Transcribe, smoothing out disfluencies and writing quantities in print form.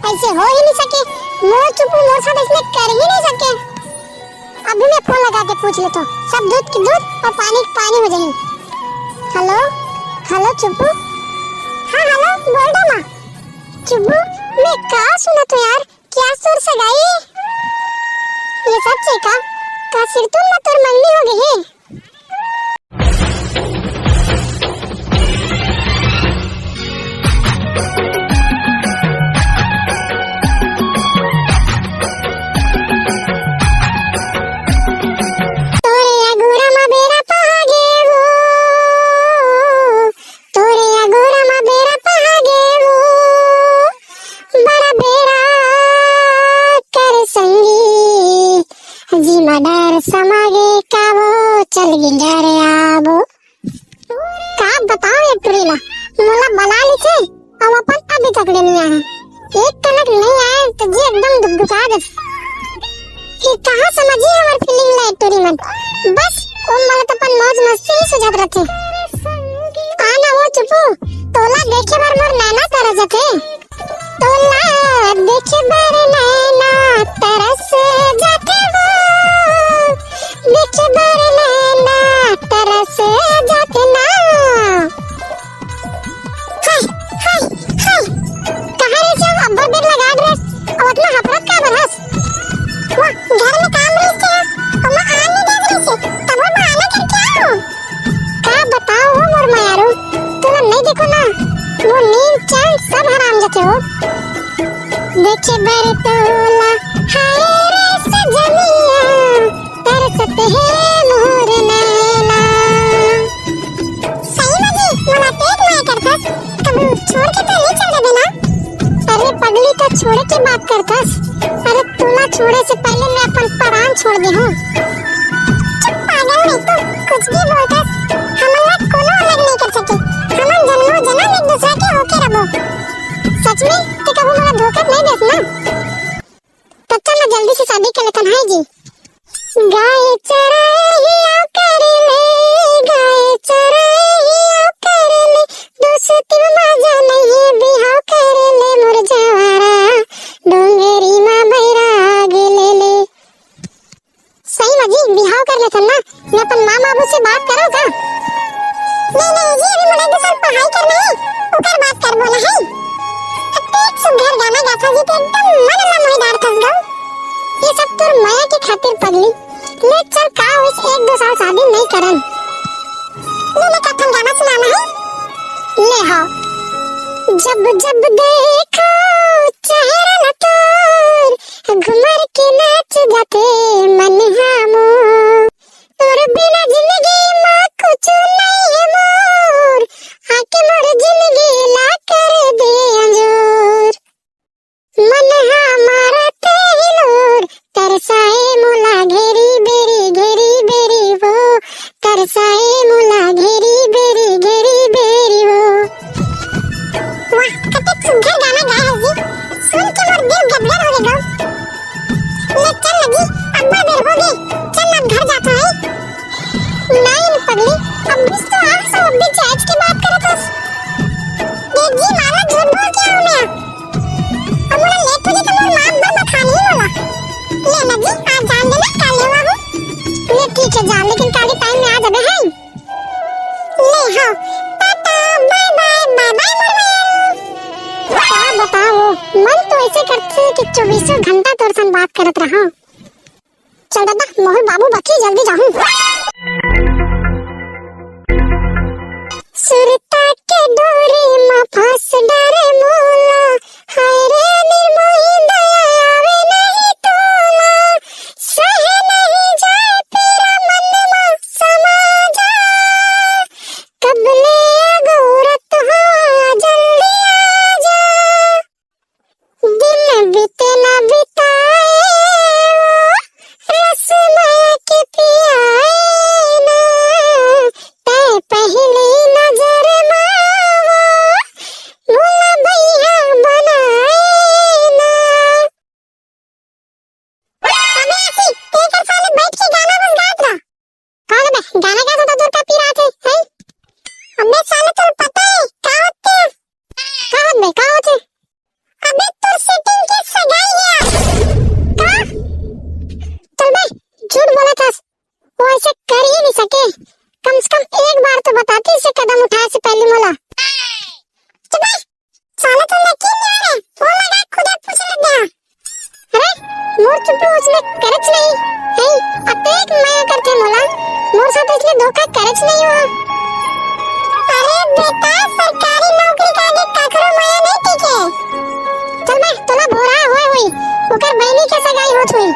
ऐसे हो ही नहीं सके। मोर चुप्पू मोर साथ इसने कर ही नहीं सके। अभी मैं फोन लगा के पूछ लेता हूँ, सब दूध की दूध और पानी की पानी हो जाएंगे। Hello hello Chuppu. हाँ हेलो बोल दो माँ। चुप्पू मैं कहा सुना तो यार, क्या सुर से गाई ये सच है का सिर तुम ना तोर मंगनी हो गई है। मडर समागे का वो चल गिंजा रे आबो का बताओ ये टुरीला मोला बना ली छे और अपन अभी तक नहीं आया। एक तनक नहीं आए तो जी एकदम दुबदुबा दे। ये कहां समझी हमार फीलिंग ला टुरी मन। बस ओ मला तो अपन मौज मस्ती ही सुझात रहते। आना वो चुपू तोला देखे बार मोर नैना तरस जाते। तोला देखे बार नैना तरस जाते वो देखे बार नैना तरस जाते ना। हाय हाय हाय कहां रे जाओ अब्बा बेर लगा दे और अपना हफरत का बरस वाह घर में काम रही थे और मैं आ नहीं दे रही थी तब वो बहाना करके आओ। क्या बताओ वो मोर मायारू तुम नहीं देखो ना वो नींद चैन सब हराम जाते हो। देखे बर तोला हाय रे सजनिया तरसते हैं मोर नैना। सही में जी मोला पेट माया करतस कभी छोड़ के तो नहीं चल देना। अरे पगली तो छोड़े की बात करतस। अरे तोला छोड़े से पहले मैं अपन प्राण छोड़ दे हूँ। चुप पागल नहीं तो कुछ भी बोलतस हमला कोनो अलग नहीं कर सके। हम जन्मों जन्म एक दूसरे के होके रहो। सच में तो कभी मेरा धोखा नहीं देना। तब तक मैं जल्दी से शादी कर लेता है जी। गाय चराइया कर ले गाय चराइया कर ले दोस्ती मजा नहीं बिहाव कर ले मोर जवारा डोंगरी मां बैराग ले ले। सही में जी बिहाव कर लेता ना मैं अपन मां बाबू से बात करो का। नहीं जी अभी मुझे दूसरा पढ़ाई करना है ऊपर बात कर बोला है। एक सुंदर गाना गाता जी तो एकदम मन में मोहिदार फंस गया। ये सब तो माया की खातिर पगली ले चल का इस एक दो साल शादी नहीं करन। ले कथन गाना सुनाना है ले हाँ। जब जब देखो चेहरा न तोर घुमर के नाच जाते मन हामो तोर बिना जिंदगी में कुछ नहीं है मोर आके मोर जिंदगी ला कर दे अंजोर। मन हमारा तेलोर तरसाए मोला घेरी बेरी वो तरसाए मोला घेरी बेरी वो। वाह कितना सुंदर गाना गाया है जी सुन के मोर दिल गदगद हो गया। ले चल लगी अब्बा देर हो गई चल अब घर जाता है। नहीं पगली अब भी तो आ सब अभी चैच की बात करे तो देख जी माला झूठ बोल के आओ मैं अब मुझे लेट हो तो मोर मां बाबा खाने ही बोला। ले ना जी आज जान देना कल लेवा हूं। ले ठीक है जान लेकिन काली टाइम में आ जाबे है। ले हां tata bye bye bye bye मोर क्या बताओ मन तो ऐसे करते कि 24 घंटा तोर संग बात करत रहा। चल दादा मोहर बाबू बकी जल्दी जाऊं। सुरता के डोरी में फंस डरे मोला हाय रे निर्मोही दया आवे नहीं तोला सह नहीं जाए तेरा मन में समा जा कब ले अगोरत हो जल्दी आ जा। दिन बीते ना बिताए रसमय के पियाए ना तय पहली नजर में वो धोखा करच नहीं हो। अरे बेटा सरकारी नौकरी का आगे काकरो माया नहीं टिके। चल मैं तोला भोरा होय ओकर बहनी के सगाई होत हुई।